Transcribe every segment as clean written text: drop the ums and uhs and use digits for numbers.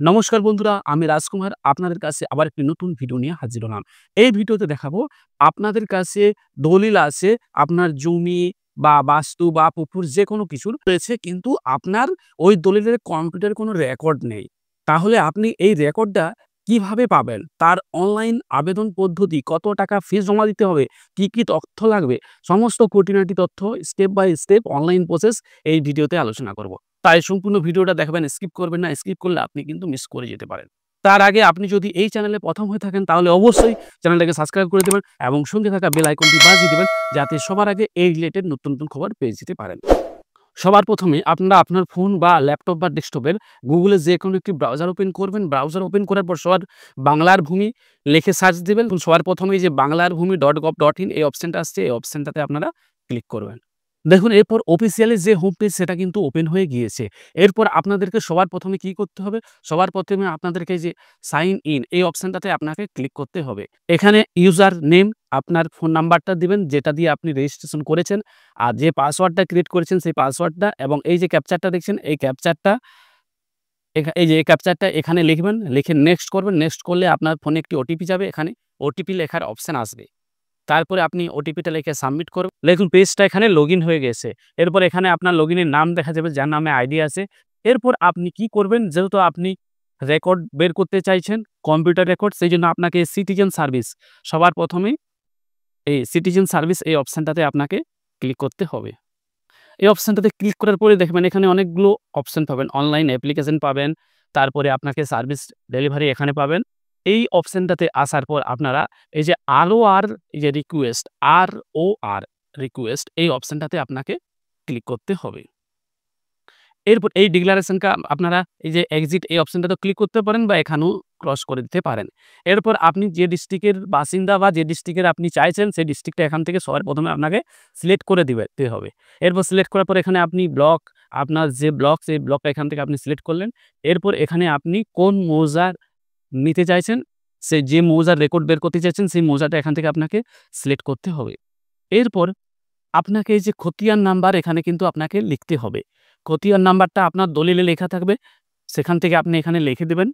নমস্কার বন্ধুরা, আমি রাজকুমার আপনাদের কাছে আবার একটি নতুন ভিডিও নিয়ে হাজির হলাম। এই ভিডিওতে দেখাবো আপনাদের কাছে দলিল আছে, আপনার জমি বা বাস্তু বা পুকুর যেকোনো কিছুর রয়েছে কিন্তু আপনার ওই দলিলের কম্পিউটারে কোনো রেকর্ড নেই। তাহলে আপনি এই রেকর্ডটা কিভাবে পাবেন? তার অনলাইন আবেদন পদ্ধতি, কত টাকা ফিস জমা দিতে হবে, কি তথ্য লাগবে, সমস্ত খুঁটিনাটি তথ্য step by step online process এই ভিডিওতে আলোচনা করব। তাই সম্পূর্ণ ভিডিওটা দেখবেন, স্কিপ করবেন না। স্কিপ করলে আপনি কিন্তু মিস করে যেতে পারেন। তার আগে আপনি যদি এই চ্যানেলে প্রথম হয়ে থাকেন তাহলে অবশ্যই চ্যানেলটাকে সাবস্ক্রাইব করে দিবেন এবং সঙ্গে থাকা বেল আইকনটি বাজিয়ে দিবেন যাতে সবার আগে এই রিলেটেড নতুন খবর পেয়ে যেতে পারেন। সবার প্রথমে আপনারা আপনার ফোন বা ল্যাপটপ বা ডেস্কটপের গুগলে যেকোনো একটি ব্রাউজার ওপেন করবেন। ব্রাউজার ওপেন করার পর সবার বাংলার ভূমি লিখে সার্চ দিবেন। সবার প্রথমেই যে বাংলারভূমি.gov.in এই অপশনটা আসছে, এই অপশনটাতে আপনারা ক্লিক করবেন। দেখুন এরপর অফিসিয়ালি যে হোম পেজ সেটা কিন্তু ওপেন হয়ে গিয়েছে। এরপর আপনাদেরকে সবার প্রথমে কি করতে হবে? সবার প্রথমে আপনাদেরকে যে সাইন ইন এই অপশনটাতে আপনাকে ক্লিক করতে হবে। এখানে ইউজার নেম আপনার ফোন নাম্বারটা দিবেন যেটা দিয়ে আপনি রেজিস্ট্রেশন করেছেন। আর যে পাসওয়ার্ডটা ক্রিয়েট করেছেন সেই পাসওয়ার্ডটা এবং এই যে ক্যাপচারটা দেখছেন এই ক্যাপচারটা এই যে এই ক্যাপচারটা এখানে লিখবেন। লিখে নেক্সট করবেন। নেক্সট করলে আপনার ফোনে একটি ওটিপি যাবে। এখানে ওটিপি লেখার অপশন আসবে। তারপরে আপনি ওটিপিটা লিখে সাবমিট করবেন। দেখুন পেজটা এখানে লগইন হয়ে গেছে। এরপর এখানে আপনার লগইনের নাম দেখা যাবে যার নামে আইডি আছে। এরপর আপনি কি করবেন? যেহেতু আপনি রেকর্ড বের করতে চাইছেন, কম্পিউটার রেকর্ড, সেইজন্য আপনাকে সিটিজেন সার্ভিস সবার প্রথমেই এই সিটিজেন সার্ভিস এই অপশনটাতে আপনাকে ক্লিক করতে হবে। এই অপশনটাতে ক্লিক করার পরে দেখবেন এখানে অনেকগুলো অপশন পাবেন। অনলাইন অ্যাপ্লিকেশন পাবেন, তারপরে আপনাকে সার্ভিস ডেলিভারি এখানে পাবেন। এই অপশনটাতে আসার পর আপনারা এই যে ROR এই যে ROR রিকোয়েস্ট এই অপশনটাতে আপনাকে ক্লিক করতে হবে। এরপর এই ডিক্লারেশনটা আপনারা এই যে এক্সিট এই অপশনটাতে ক্লিক করতে পারেন বা এখানেও ক্রস করে দিতে পারেন। এরপর আপনি যে ডিস্ট্রিক্টের বাসিন্দা বা যে ডিস্ট্রিক্টের আপনি চাইছেন সেই ডিস্ট্রিক্টটা এখান থেকে সবার প্রথমে আপনাকে সিলেক্ট করে দিতে হবে। এরপর সিলেক্ট করার পর এখানে আপনি ব্লক, আপনার যে ব্লক সেই ব্লকটা এখান থেকে আপনি সিলেক্ট করলেন। এরপর এখানে আপনি কোন মৌজার নিতে চাইছেন, সে যে মৌজার রেকর্ড বের করতে চাইছেন সেই মৌজাটা এখান থেকে আপনাকে সিলেক্ট করতে হবে। এরপর আপনাকে এই যে খতিয়ান নাম্বার এখানে কিন্তু আপনাকে লিখতে হবে। খতিয়ান নাম্বারটা আপনার দলিলে লেখা থাকবে। সেখান থেকে আপনি এখানে লিখে দিবেন।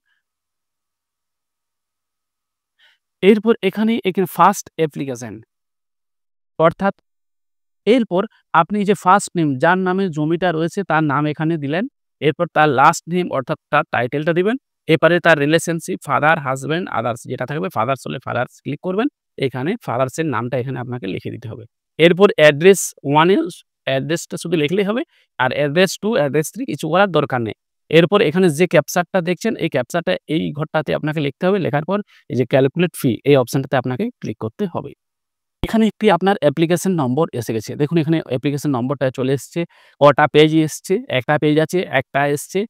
এরপর এখানে ফার্স্ট অ্যাপ্লিকেশন অর্থাৎ এরপর আপনি যে ফার্স্ট নেম যার নামে জমিটা রয়েছে তার নাম এখানে দিলেন। এরপর তার লাস্ট নেম অর্থাৎ তার টাইটেলটা দিবেন। এরপরে তার রিলেশনশিপ ফাদার, হাসব্যান্ড, আদার্স যেটা থাকবে ফাদার্স হলে ফাদার্স ক্লিক করবেন। এখানে ফাদার্স এর নামটা এখানে আপনাকে লিখে দিতে হবে। এরপর অ্যাড্রেস 1 এ অ্যাড্রেসটা শুধু লিখলেই হবে। আর অ্যাড্রেস 2, অ্যাড্রেস 3 কিছু করার দরকার নেই। এরপর এখানে যে ক্যাপচারটা দেখছেন এই ক্যাপচারটা এই ঘরটাতে আপনাকে লিখতে হবে। লেখার পর এই যে ক্যালকুলেট ফি এই অপশনটাতে আপনাকে ক্লিক করতে হবে। এখানে একটি আপনার অ্যাপ্লিকেশন নম্বর এসে গেছে। দেখুন এখানে অ্যাপ্লিকেশন নম্বরটা চলে এসছে। কটা পেজ এসছে? একটা পেজ আছে, একটা এসছে।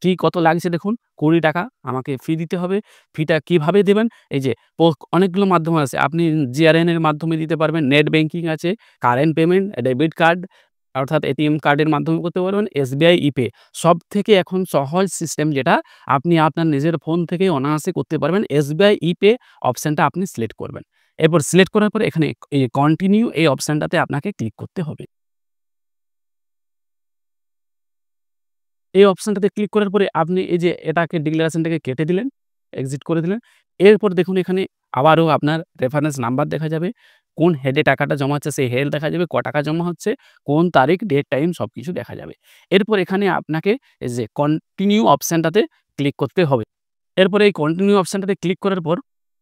ফি কত লাগছে দেখুন ৳20 আমাকে ফি দিতে হবে। ফিটা কিভাবে দিবেন? এই যে অনেকগুলো মাধ্যম আছে। আপনি জিআরএন এর মাধ্যমে দিতে পারবেন, নেট ব্যাংকিং আছে, কারেন্ট পেমেন্ট, ডেবিট কার্ড অর্থাৎ এটিএম কার্ডের মাধ্যমে করতে পারবেন, এসবিআই ইপে। সবথেকে এখন সহজ সিস্টেম যেটা আপনি আপনার নিজের ফোন থেকে অনায়াসে করতে পারবেন। এসবিআই ইপে অপশনটা আপনি সিলেক্ট করবেন। এরপর সিলেক্ট করার পরে এখানে এই কন্টিনিউ এই অপশনটাতে আপনাকে ক্লিক করতে হবে। এই অপশনটাতে ক্লিক করার পরে আপনি এই যে এটাকে ডিক্লারেশনটাকে কেটে দিলেন, এক্সিট করে দিলেন। এরপর দেখুন এখানে আবারও আপনার রেফারেন্স নাম্বার দেখা যাবে। কোন হেডে টাকাটা জমা হচ্ছে সেই হেড দেখা যাবে, টাকা জমা হচ্ছে, কোন তারিখ, ডেট, টাইম সবকিছু দেখা যাবে। এরপর এখানে আপনাকে এই যে কন্টিনিউ অপশনটাতে ক্লিক করতে হবে। এরপর এই কন্টিনিউ অপশনটাতে ক্লিক করার পর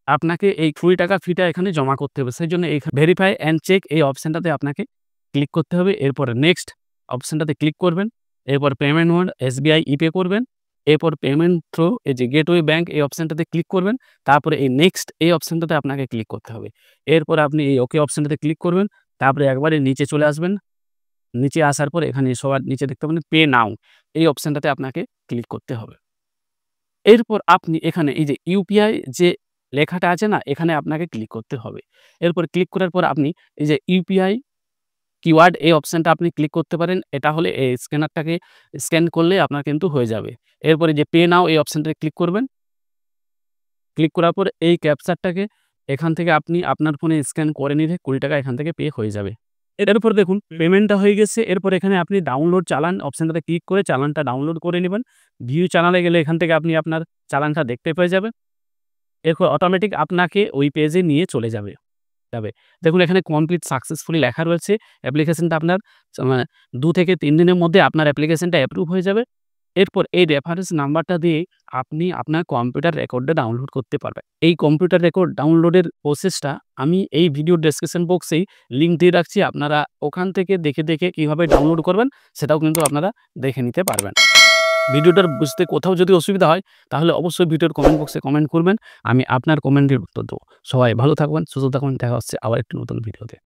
আপনাকে এই ৳20 ফিটা এখানে জমা করতে হবে। সেইজন্য ভেরিফাই অ্যান্ড চেক এই অপশনটাতে আপনাকে ক্লিক করতে হবে। এরপরে নেক্সট অপশনটাতে ক্লিক করবেন। এরপর পেমেন্ট মোড এসবিআই ইপে করবেন। এরপর পেমেন্ট থ্রু এই যে গেটওয়ে ব্যাংক এই অপশনটাতে ক্লিক করবেন। তারপরে এই নেক্সট এই অপশনটাতে আপনাকে ক্লিক করতে হবে। এরপর আপনি এই ওকে অপশনটাতে ক্লিক করবেন। তারপরে একবারে নিচে চলে আসবেন। নিচে আসার পর এখানে সবার নিচে দেখতে পাবেন পে নাও এই অপশনটাতে আপনাকে ক্লিক করতে হবে। এরপর আপনি এখানে এই যে ইউপিআই যে লেখাটা আছে না এখানে আপনাকে ক্লিক করতে হবে। এরপর ক্লিক করার পর আপনি এই যে ইউপিআই কিওয়ার্ড এই অপশনটা আপনি ক্লিক করতে পারেন। এটা হলে এই স্ক্যানারটাকে স্ক্যান করলে আপনার কিন্তু হয়ে যাবে। এরপরে যে পে নাও এই অপশনটাতে ক্লিক করবেন। ক্লিক করার পর এই ক্যাপচারটাকে এখান থেকে আপনি আপনার ফোনে স্ক্যান করে নিলে ৳20 এখান থেকে পে হয়ে যাবে। এরপর দেখুন পেমেন্টটা হয়ে গেছে। এরপর এখানে আপনি ডাউনলোড চালান অপশনটাতে ক্লিক করে চালানটা ডাউনলোড করে নিবেন। ভিউ চালানে গেলে এখান থেকে আপনি আপনার চালানটা দেখতে পেয়ে যাবেন। এরপর অটোমেটিক আপনাকে ওই পেজে নিয়ে চলে যাবে। দেখুন এখানে কমপ্লিট সাকসেসফুলি লেখা রয়েছে। অ্যাপ্লিকেশনটা আপনার মানে ২ থেকে ৩ দিনের মধ্যে আপনার অ্যাপ্লিকেশনটা অ্যাপ্রুভ হয়ে যাবে। এরপর এই রেফারেন্স নাম্বারটা দিয়ে আপনি আপনার কম্পিউটার রেকর্ডটা ডাউনলোড করতে পারবেন। এই কম্পিউটার রেকর্ড ডাউনলোডের প্রসেসটা আমি এই ভিডিও ডেসক্রিপশন বক্সেই লিঙ্ক দিয়ে রাখছি। আপনারা ওখান থেকে দেখে কিভাবে ডাউনলোড করবেন সেটাও কিন্তু আপনারা দেখে নিতে পারবেন। ভিডিওটার বুঝতে কোথাও যদি অসুবিধা হয় তাহলে অবশ্যই ভিডিওর কমেন্ট বক্সে কমেন্ট করবেন। আমি আপনার কমেন্টের উত্তর দেব। সবাই ভালো থাকবেন, সুস্থ থাকবেন। দেখা হচ্ছে আবার একটি নতুন ভিডিওতে।